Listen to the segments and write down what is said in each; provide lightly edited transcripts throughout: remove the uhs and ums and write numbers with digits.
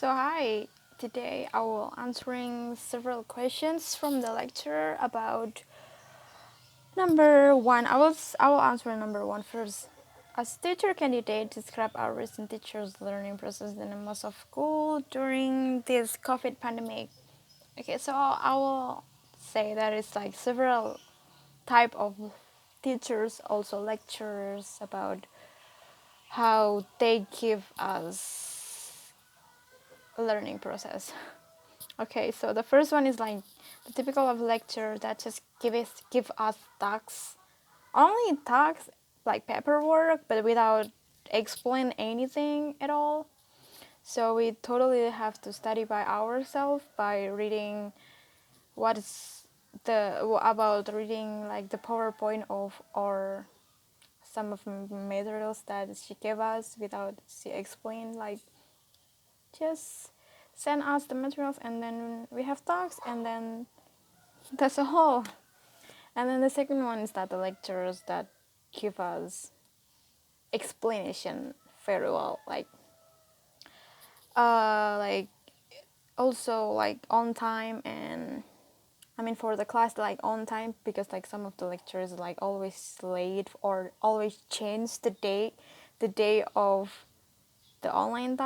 So hi, today I will answering several questions from the lecture about number one. I will answer number one first. As teacher candidate, describe our recent teachers' learning process in the most of school during this COVID pandemic. Okay, so I will say that it's like several type of teachers, also lecturers about how they give us a learning process. Okay, so the first one is like the typical of lecture that just give us tasks, only tasks like paperwork, but without explain anything at all. So we totally have to study by ourselves by reading what is about reading like the PowerPoint of or some of the materials that she gave us without she explain like just send us the materials and then we have talks and then that's a whole. And then the second one is that the lecturers that give us explanation very well, like also like on time, and I mean for the class like on time because like some of the lecturers like always late or always change the day of the online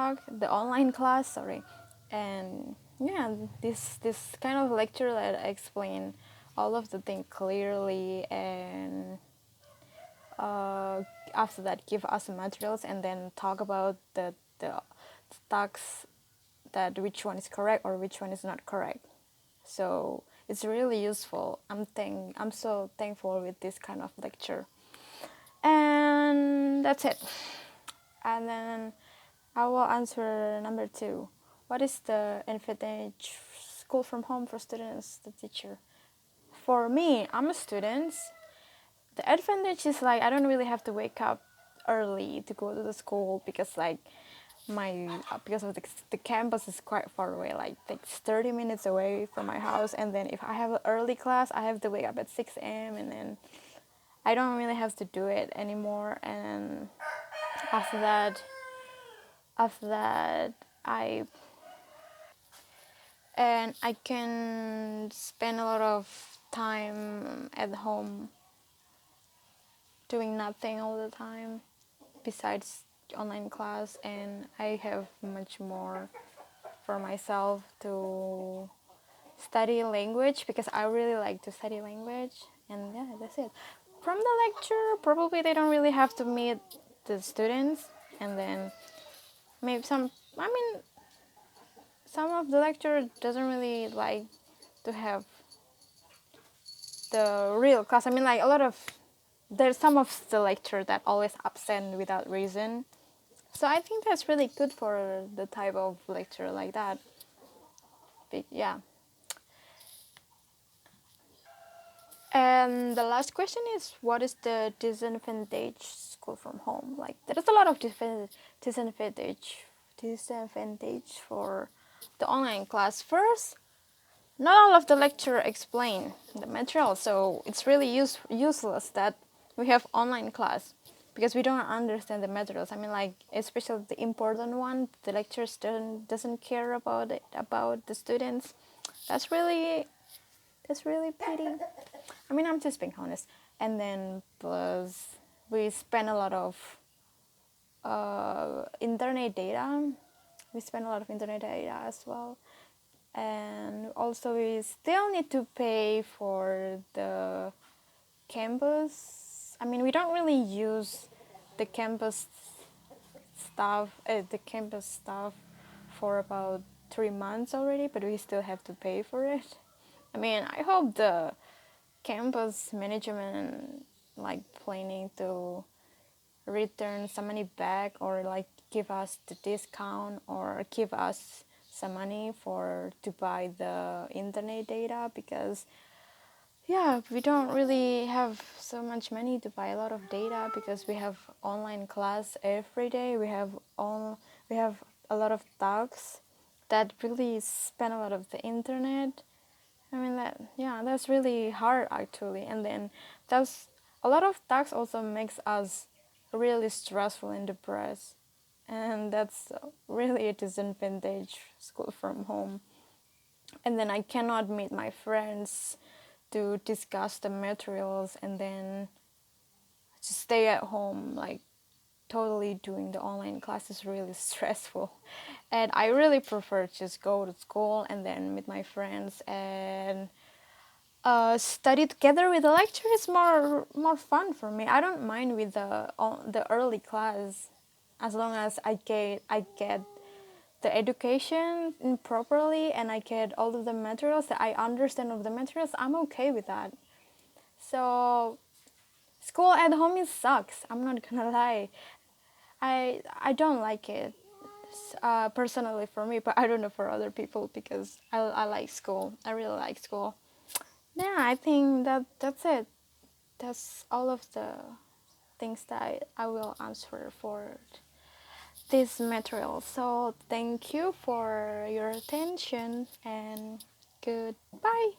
class, sorry. And yeah, this kind of lecture that explain all of the thing clearly, and uh, after that give us materials and then talk about the stocks, that which one is correct or which one is not correct. So it's really useful. I'm so thankful with this kind of lecture. And that's it. And then I will answer number two. What is the advantage school from home for students, the teacher? For me, I'm a student. The advantage is like I don't really have to wake up early to go to the school because like my because of the campus is quite far away, like takes 30 minutes away from my house. And then if I have an early class, I have to wake up at 6 a.m. and then I don't really have to do it anymore. And after that, after that, I I can spend a lot of time at home doing nothing all the time besides online class, and I have much more for myself to study language because I really like to study language. And yeah, that's it. From the lecture, probably they don't really have to meet the students, and then maybe I mean some of the lecture doesn't really like to have the real class. I mean, like a lot of there's some of the lecture that always absent without reason. So I think that's really good for the type of lecture like that. But yeah. And the last question is, what is the disadvantage school from home? Like there's a lot of disadvantage for the online class. First, not all of the lecture explain the material, so it's really useless that we have online class because we don't understand the materials. I mean, like especially the important one, the lecturers doesn't care about it, about the students. That's really pity. I mean, I'm just being honest. And then plus we spend a lot of internet data. We spend a lot of internet data as well, and also we still need to pay for the campus. I mean, we don't really use the campus stuff for about 3 months already, but we still have to pay for it. I mean, I hope the campus management like planning to return some money back, or like give us the discount, or give us some money for to buy the internet data, because yeah, we don't really have so much money to buy a lot of data because we have online class every day. We have a lot of talks that really spend a lot of the internet. I mean that's really hard actually. And then that's a lot of tasks also makes us really stressful and depressed. and that's really a disadvantage school from home. And then I cannot meet my friends to discuss the materials, and then just stay at home like totally doing the online class is really stressful. And I really prefer just go to school and then meet my friends and study together with the lecture is more fun for me. I don't mind with the early class as long as I get the education properly and I get all of the materials that I understand of the materials. I'm okay with that. So school at home is sucks. I'm not gonna lie. I don't like it personally for me, but I don't know for other people because I like school. I really like school. Yeah, I think that's it. That's all of the things that I will answer for this material. So thank you for your attention and goodbye.